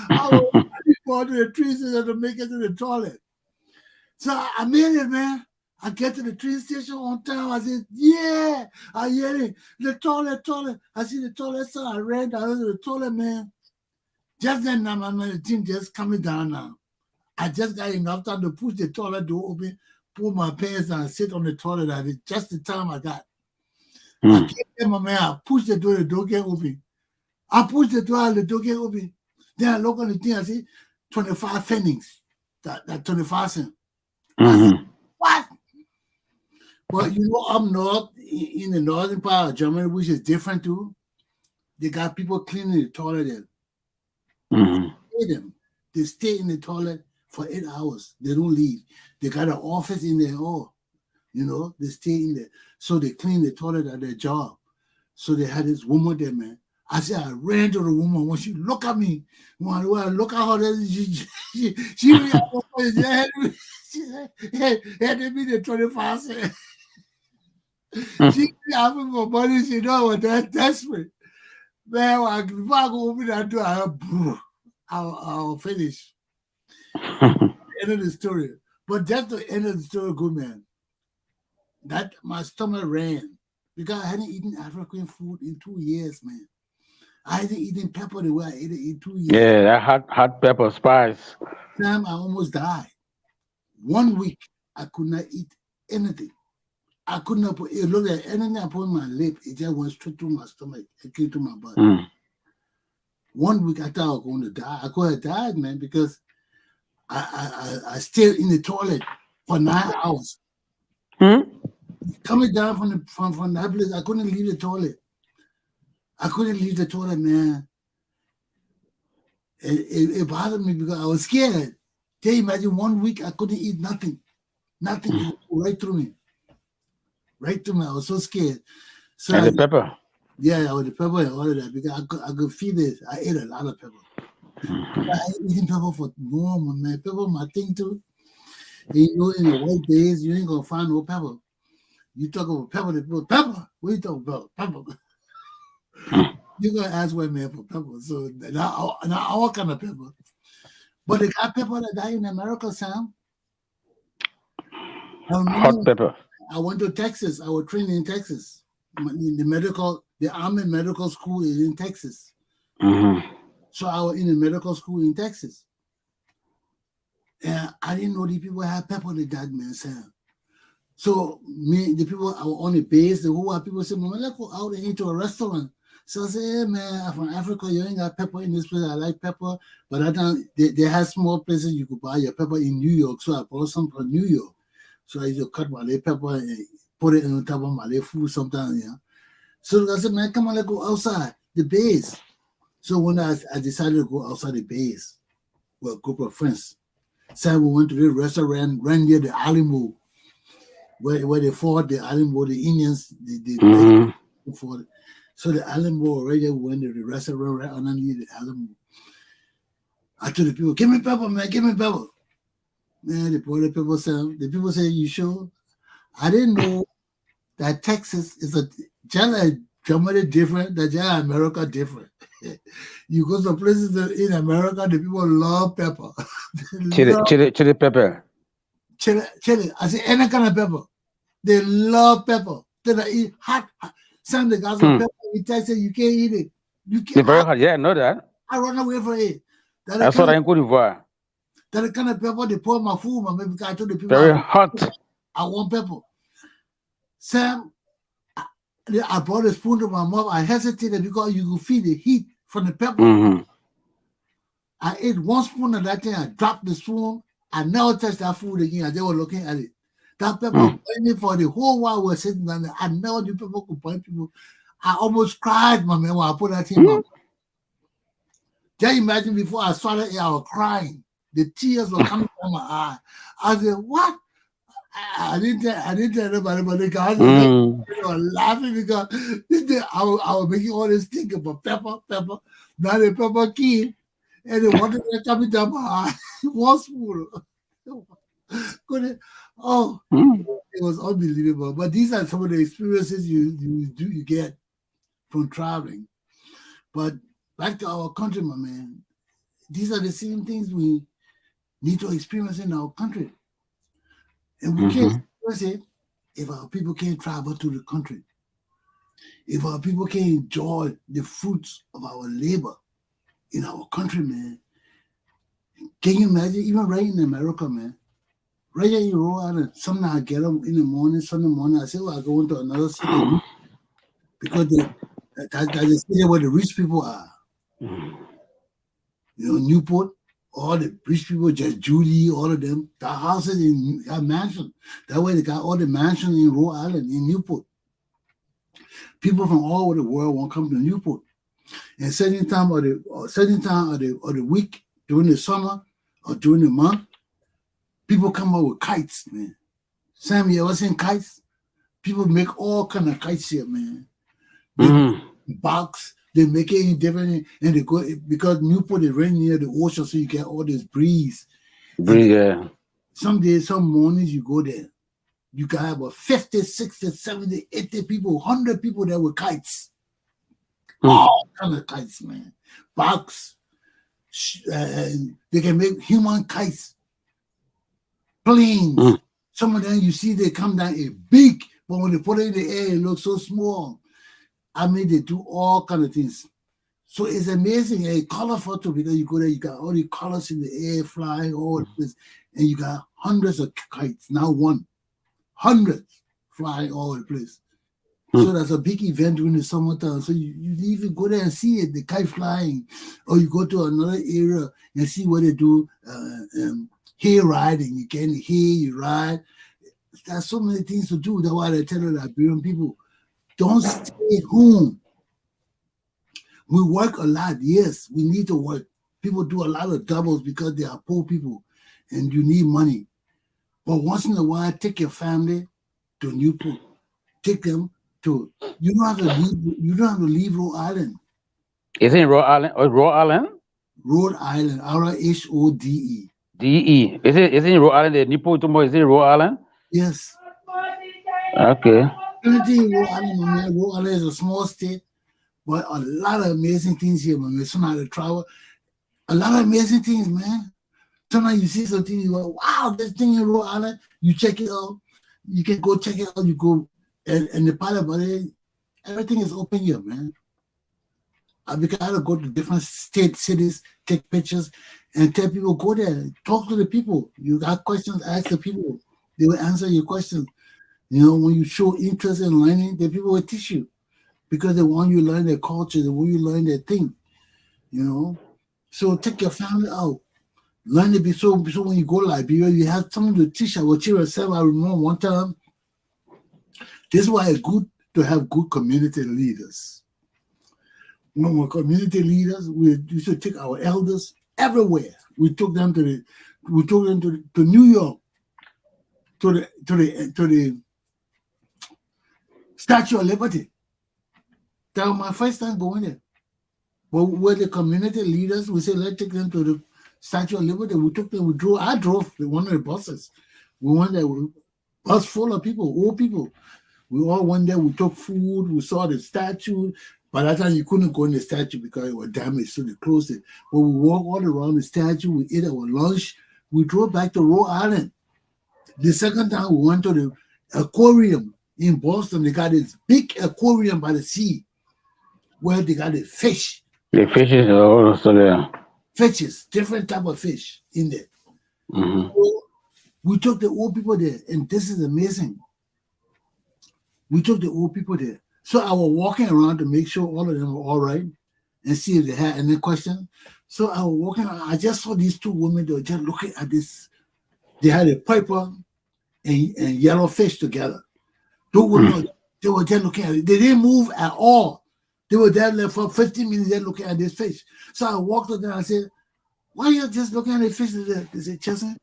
I was running to the train station to make it to the toilet. So I made it, man. I get to the train station on time. I said, yeah. I hear it. The toilet. I see the toilet, so I ran down to the toilet, man. Just then, now, man, the thing just coming down now. I just got enough time to push the toilet door open, pull my pants down, and sit on the toilet. That is just the time I got. I came there, my man. I pushed the door get open. I pushed the door get open. Then I look on the thing, I see 25 pfennigs. That 25 cents. I said, what? But up north, in the northern part of Germany, which is different too, they got people cleaning the toilet there. They stay in the toilet for 8 hours. They don't leave. They got an office in there. They stay in there. So they clean the toilet at their job. So they had this woman there, man. I said, I ran to the woman. When she looked at me, when I look at her, she handed me the 25 cents. She asking for money. She know I was that desperate. Man, if I go open that door, I'll finish. End of the story. But that's the end of the story, good man. That my stomach ran because I hadn't eaten African food in 2 years, man. I hadn't eaten pepper the way I ate it in 2 years. Yeah, that hot pepper spice. Time I almost died. 1 week I could not eat anything. I could not put it. Look at anything I put in my lip, it just went straight to my stomach. It came to my body. 1 week I thought I was going to die. I could have died, man, because I stayed in the toilet for 9 hours. Coming down from that place, I couldn't leave the toilet. I couldn't leave the toilet, man. It bothered me because I was scared. Can you imagine 1 week I couldn't eat nothing? Nothing. It went right through me. Right through me. I was so scared. So And the pepper. Yeah, with the pepper and all of that, because I could feel it. I ate a lot of pepper. I ain't eating pepper for normal, man. Pepper my thing too. And you know, in the white days, you ain't gonna find no pepper. You talk about pepper, the people, pepper. What you talking about? Pepper. You're gonna ask white man for pepper. So not all kind of pepper. But they got pepper that die in America, Sam. Hot pepper. I went to Texas. I was trained in Texas. The Army Medical School is in Texas. So I was in the medical school in Texas. And I didn't know the people had pepper that died, man, Sam. So the people I was on the base, the whole people said, "Mama, let's go out and eat to a restaurant." So I said, "Hey, man, I'm from Africa. You ain't got pepper in this place. I like pepper." But at that time, they had small places you could buy your pepper in New York. So I brought some from New York. So I used to cut my pepper and put it on top of my food sometimes, yeah. So I said, "Man, come on, let's go outside the base." So when I decided to go outside the base with a group of friends, so we went to the restaurant right near the Alamo, where they fought the Alamo, the Indians, they fought. So the Alamo right there, we went to the restaurant right underneath the Alamo. I told the people, "Give me pepper, man, give me pepper." Man, they brought the pepper. The people say, "You sure?" I didn't know that Texas is Germany different, that America different. You go to places in America, the people love pepper. Chili pepper. Chili. I say any kind of pepper. They love pepper. They eat hot. Some the guys of pepper in Texas, you can't eat it. You can't. It's very hot. Yeah, I know that. I run away from it. I saw that in Cote d'Ivoire. That the kind of pepper they pour in my food, man, because I told the people Very hot. I want pepper. Sam, I brought a spoon to my mouth. I hesitated because you could feel the heat from the pepper. I ate one spoon of that thing. I dropped the spoon. I never touched that food again. They were looking at it. That pepper burning for the whole while we were sitting down there. I never knew pepper could burn people. I almost cried, my man, when I put that thing on. Just imagine before I started here, I was crying. The tears were coming from my eye. I said, "What?" I didn't tell anybody, but the guys were laughing because I was making all this thing about pepper. Now the pepper came, and the water was coming down my eye. One spoon. It was unbelievable. But these are some of the experiences you get from traveling. But back to our country, my man. These are the same things we need to experience in our country. And we can't experience it if our people can't travel to the country. If our people can't enjoy the fruits of our labor in our country, man. Can you imagine, even right in America, man? Right here in Rhode Island, sometimes I get up in the morning, Sunday morning, I say, "Well, I go into another city." Because that's the city where the rich people are. You know, Newport, all the rich people, just Judy, all of them, the houses in a mansion. That way they got all the mansions in Rhode Island, in Newport. People from all over the world won't come to Newport. And certain time of the week, during the summer or during the month, people come up with kites, man. Sam, you ever seen kites? People make all kind of kites here, man. Box. They make it in different, and they go because Newport is right near the ocean, so you get all this breeze. Yeah. Some days, some mornings, you go there, you can have about 50, 60, 70, 80 people, 100 people there with kites. All kind of kites, man. Box. They can make human kites planes. Some of them you see they come down a big, but when they put it in the air, it looks so small. I mean, they do all kind of things. So it's amazing, a color photo, because you go there, you got all the colors in the air flying all over the place, and you got hundreds of kites, now one, hundreds flying all over the place. So that's a big event during the summertime. So you even go there and see it, the kite flying, or you go to another area and see what they do, hay riding. You get in the hay, you ride. There's so many things to do. That's why they tell the Liberian people, don't stay home. We work a lot. Yes, we need to work. People do a lot of doubles because they are poor people and you need money. But once in a while, take your family to Newport. Take them to, you don't have to leave Rhode Island. Is it in Rhode Island? Or Rhode Island? Rhode Island, R-H-O-D-E. D-E. Is it in Rhode Island? The Newport, is it in Rhode Island? Yes. Okay. Everything in Rhode Island, man. Rhode Island is a small state, but a lot of amazing things here, man. Sometimes I travel, a lot of amazing things, man. Sometimes you see something, you go, wow, this thing in Rhode Island, you check it out. You can go check it out, you go, and the part about it, everything is open here, man. Because I had to go to different cities, take pictures, and tell people, go there, talk to the people. You got questions, ask the people. They will answer your questions. You know, when you show interest in learning, the people will teach you because they want you to learn their culture, they want you to learn their thing, you know. So take your family out. Learn it so when you go to Liberia, you have something to teach our children. I remember one time, this is why it's good to have good community leaders. When we're community leaders, we used to take our elders everywhere. We took them to New York, to the Statue of Liberty. That was my first time going there. But we're the community leaders. We said, let's take them to the Statue of Liberty. We took them, I drove one of the buses. We went there, bus full of people, old people. We all went there, we took food, we saw the statue. By that time, you couldn't go in the statue because it was damaged, so they closed it. But we walked all around the statue, we ate our lunch, we drove back to Rhode Island. The second time, we went to the aquarium in Boston. They got this big aquarium by the sea where they got the fish. The fishes are also there. Fishes, different type of fish in there. Mm-hmm. So we took the old people there, and this is amazing. We took the old people there. So I was walking around to make sure all of them were all right and see if they had any questions. So I was walking around. I just saw these two women. They were just looking at this. They had a piper and yellow fish together. They were just looking at it. They didn't move at all. They were there for 15 minutes just looking at this fish. So I walked up there and I said, why are you just looking at the fish? They said, Chesson,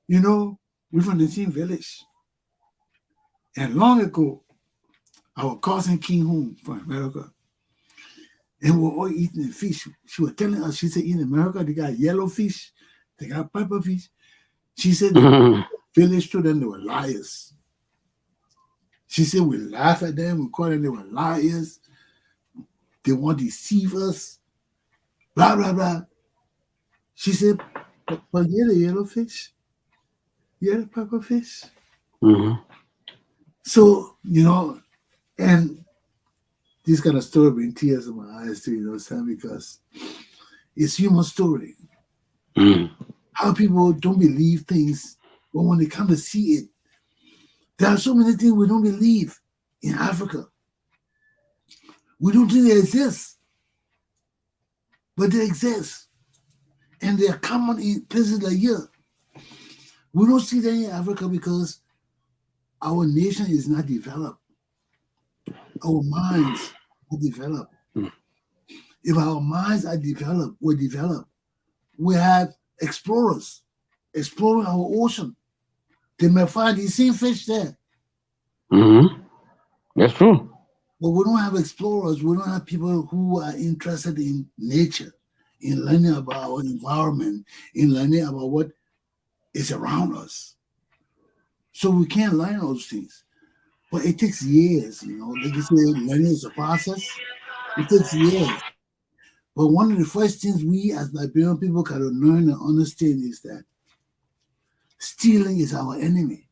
you know, we're from the same village. And long ago, our cousin came home from America. And we were all eating the fish. She was telling us, she said, in America, they got yellow fish, they got pepper fish. She said, the village to them, they were liars. She said, we laugh at them, we call them, they were liars. They want to deceive us, blah, blah, blah. She said, but you're the yellow fish. You're the pepper fish. Mm-hmm. So, you know, and this kind of story brings tears in my eyes too, you know, Sam, because it's human story. Mm-hmm. How people don't believe things, but when they come to see it, there are so many things we don't believe in Africa. We don't think they exist, but they exist. And they are common in places like here. We don't see them in Africa because our nation is not developed. Our minds are developed. If our minds are developed, we have explorers exploring our ocean. They may find the same fish there. Mm-hmm. That's true. But we don't have explorers. We don't have people who are interested in nature, in learning about our environment, in learning about what is around us. So we can't learn those things. But it takes years, you know. Like you say, learning is a process. It takes years. But one of the first things we as Liberian people got to learn and understand is that Stealing is our enemy.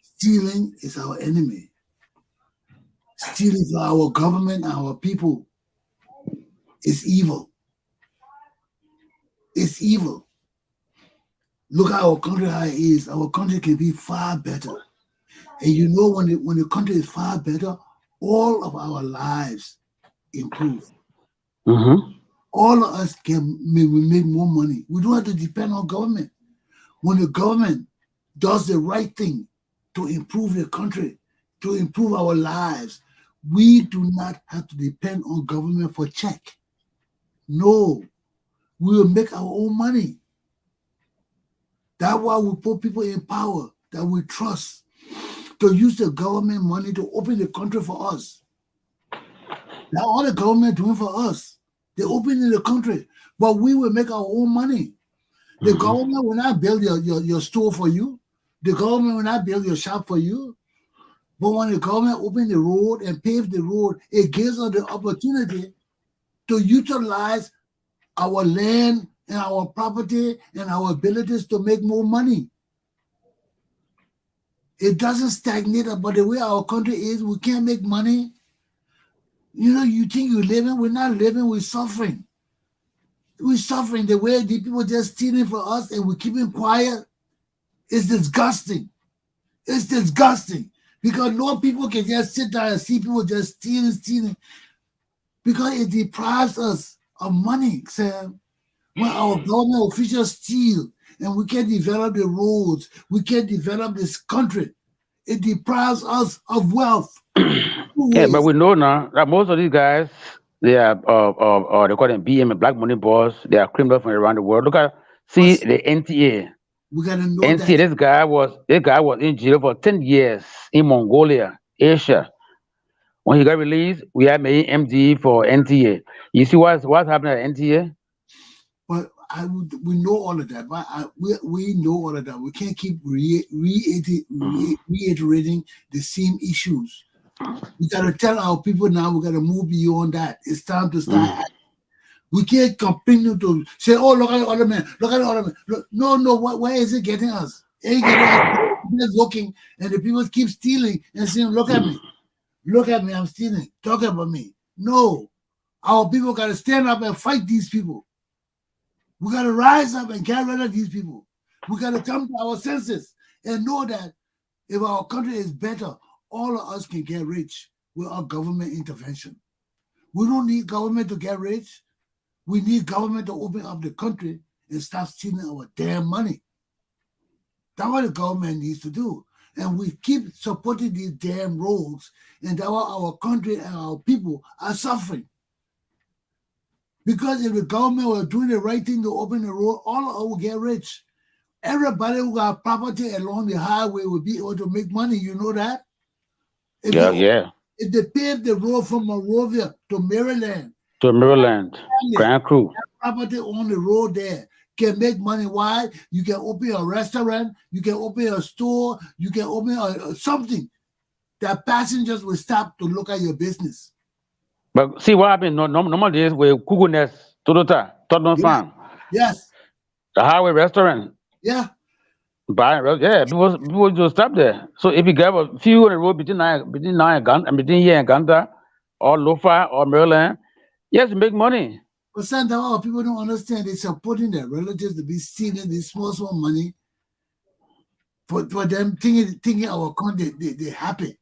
Stealing is our enemy. Stealing for our government, our people is evil. It's evil. Look at our country how it is. Our country can be far better. And you know when the country is far better, all of our lives improve. All of us can make more money. We don't have to depend on government. When the government does the right thing to improve the country, to improve our lives, we do not have to depend on government for check. No, we will make our own money. That's why we put people in power that we trust to use the government money to open the country for us. That's all the government doing for us. They're opening the country, but we will make our own money. The government will not build your store for you. The government will not build your shop for you. But when the government open the road and pave the road, it gives us the opportunity to utilize our land and our property and our abilities to make more money. It doesn't stagnate about the way our country is. We can't make money. You know, you think you're living, we're not living, we're suffering. We're suffering the way the people just stealing for us and we keep it quiet. It's disgusting. It's disgusting. Because no people can just sit there and see people just stealing. Because it deprives us of money, Sam. When our government officials steal and we can't develop the roads, we can't develop this country, it deprives us of wealth. Yeah, but we know now that most of these guys, they are, they call them BM and black money boss. They are criminals from around the world. Look at, see the NTA. We gotta know NTA. that. This guy was in jail for 10 years in Mongolia, Asia. When he got released, we had made MD for NTA. You see what's happening at NTA? But we know all of that. But we know all of that. We can't keep reiterating the same issues. We gotta tell our people now. We gotta move beyond that. It's time to start acting. We can't continue to say, "Oh, look at the other man. Look at the other man." Look, no. Where is it getting us? It ain't getting us. Just looking, and the people keep stealing and saying, "Look at me. Look at me. I'm stealing. Talk about me." No, our people gotta stand up and fight these people. We got to rise up and get rid of these people. We got to come to our senses and know that if our country is better, all of us can get rich without government intervention. We don't need government to get rich. We need government to open up the country and stop stealing our damn money. That's what the government needs to do. And we keep supporting these damn roads, and that's why our country and our people are suffering. Because if the government were doing the right thing to open the road, all of us will get rich. Everybody who got property along the highway will be able to make money. You know that? If they pave the road from Monrovia to Maryland, Grand Crew, property on the road there can make money. Why? You can open a restaurant, you can open a store, you can open something that passengers will stop to look at your business. But see what happened? Normal days with Kugunes, Toyota, Tottenham Farm. Yes. The highway restaurant. Yeah. People just stop there. So if you get a few on the road between here and Ganta, or Lofa or Maryland, yes, you make money. But sometimes people don't understand. They're supporting their relatives to be stealing this small money for them thinking our country they're happy.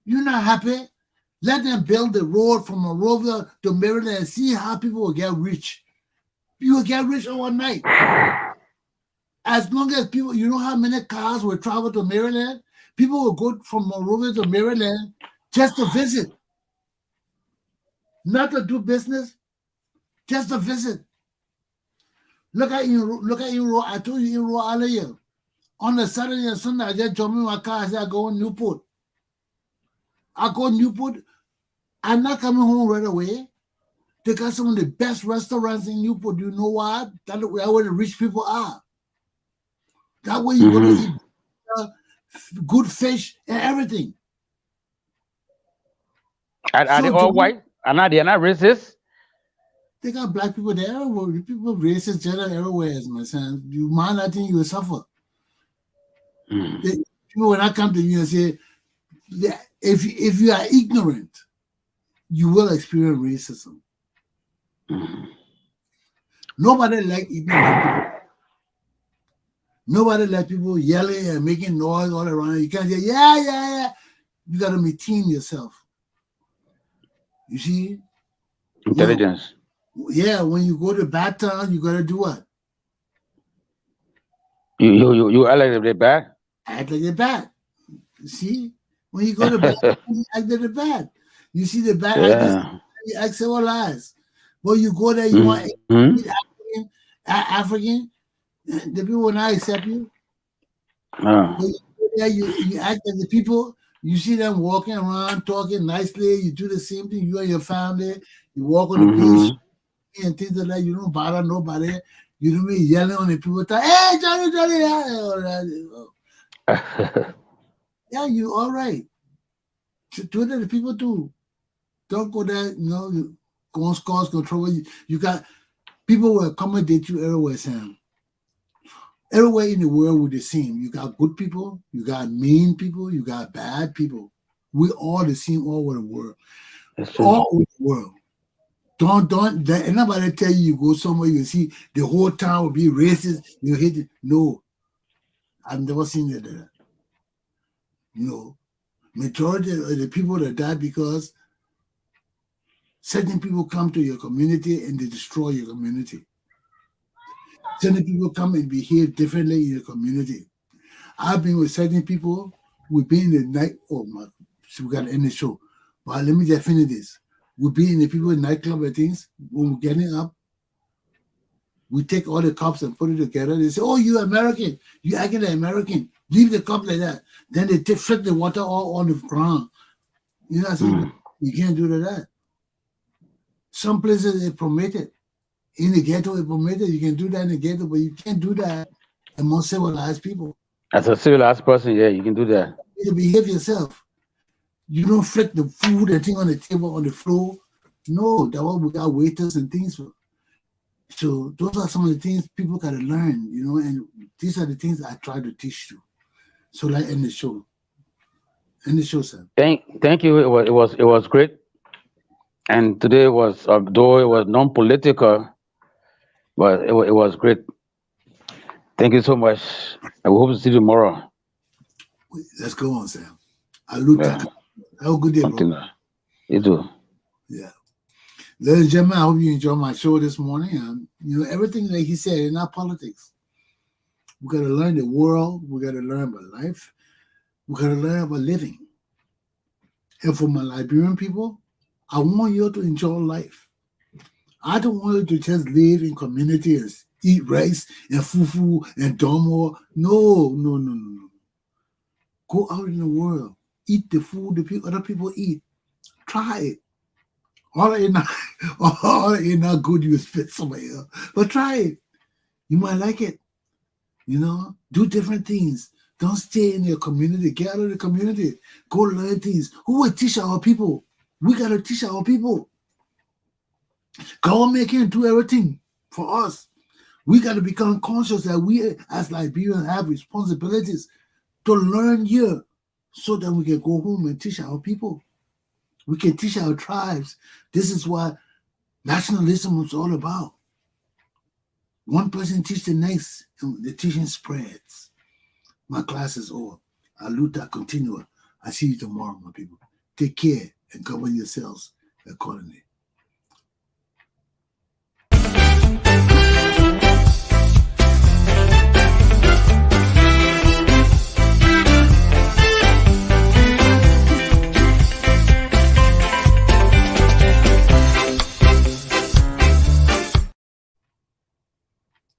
You're not happy. Let them build the road from Monrovia to Maryland and see how people will get rich. You will get rich overnight. As long as people, you know how many cars will travel to Maryland? People will go from Monrovia to Maryland just to visit. Not to do business, just to visit. Look at you. I told you earlier. On the Saturday and Sunday, I just jump in my car. I said, I go in Newport. I'm not coming home right away. They got some of the best restaurants in Newport. You know why? That's where the rich people are. That way you're going to eat good fish and everything. Are they all white? Are they not racist? They got black people there everywhere. People racist gender everywhere, my son. You mind that thing, you will suffer. People when I come to you and say, if you are ignorant, you will experience racism. Nobody like ignorant people. Nobody like people yelling and making noise all around. You can't say, yeah. You got to maintain yourself. You see? Intelligence. When you go to bad town, you got to do what? You act like they're bad? Act like they're bad. See? When you go to bad, you act like they're bad. You see the bad actors, you act civilized. But you go there, you want African, the people will not accept you. But you go there, you act like the people, you see them walking around, talking nicely, you do the same thing, you and your family, you walk on the beach and things like that, you don't bother nobody, you don't be yelling on the people, hey, Johnny, yeah, you all right. Do that to people too. Don't go there, cause control. You got people will accommodate you everywhere, Sam. Everywhere in the world we're the same. You got good people, you got mean people, you got bad people. We're all the same all over the world. All over the world. Don't let anybody tell you go somewhere, you see the whole town will be racist, you hate it. No. I've never seen it there. No. Majority of the people that die because certain people come to your community and they destroy your community. Certain people come and behave differently in your community. I've been with certain people. We've been in the night. Oh my! So we got to end the show. But let me just finish this. We've been in the people in nightclub and things. When we're getting up, we take all the cups and put it together. They say, "Oh, you American? You acting like American? Leave the cup like that." Then they flip the water all on the ground. You know what I'm saying? You can't do that. Some places they permit it. In the ghetto, it permitted. You can do that in the ghetto, but you can't do that among civilized people. As a civilized person, yeah, you can do that. You behave yourself. You don't flick the food and thing on the table, on the floor. No, that's what we got waiters and things for. So those are some of the things people got to learn, and these are the things I try to teach you. So like end the show. End the show, sir. Thank you. It was great. And today was, though it was non-political, but it was great. Thank you so much. I hope to see you tomorrow. Let's go on, Sam. Have a good day, bro. You too. Yeah. Ladies and gentlemen, I hope you enjoyed my show this morning. Everything like he said, in our politics. We got to learn the world. We got to learn about life. We got to learn about living. And for my Liberian people, I want you to enjoy life. I don't want you to just live in community and eat rice and fufu and domo. No. Go out in the world. Eat the food that other people eat. Try it. All it not good, you spit somewhere else. But try it. You might like it. Do different things. Don't stay in your community. Get out of the community. Go learn things. Who will teach our people? We got to teach our people. Government can't do everything for us. We got to become conscious that we as Liberians have responsibilities to learn here so that we can go home and teach our people. We can teach our tribes. This is what nationalism is all about. One person teach the next, and the teaching spreads. My class is over. Aluta continua. I see you tomorrow, my people. Take care and govern yourselves accordingly.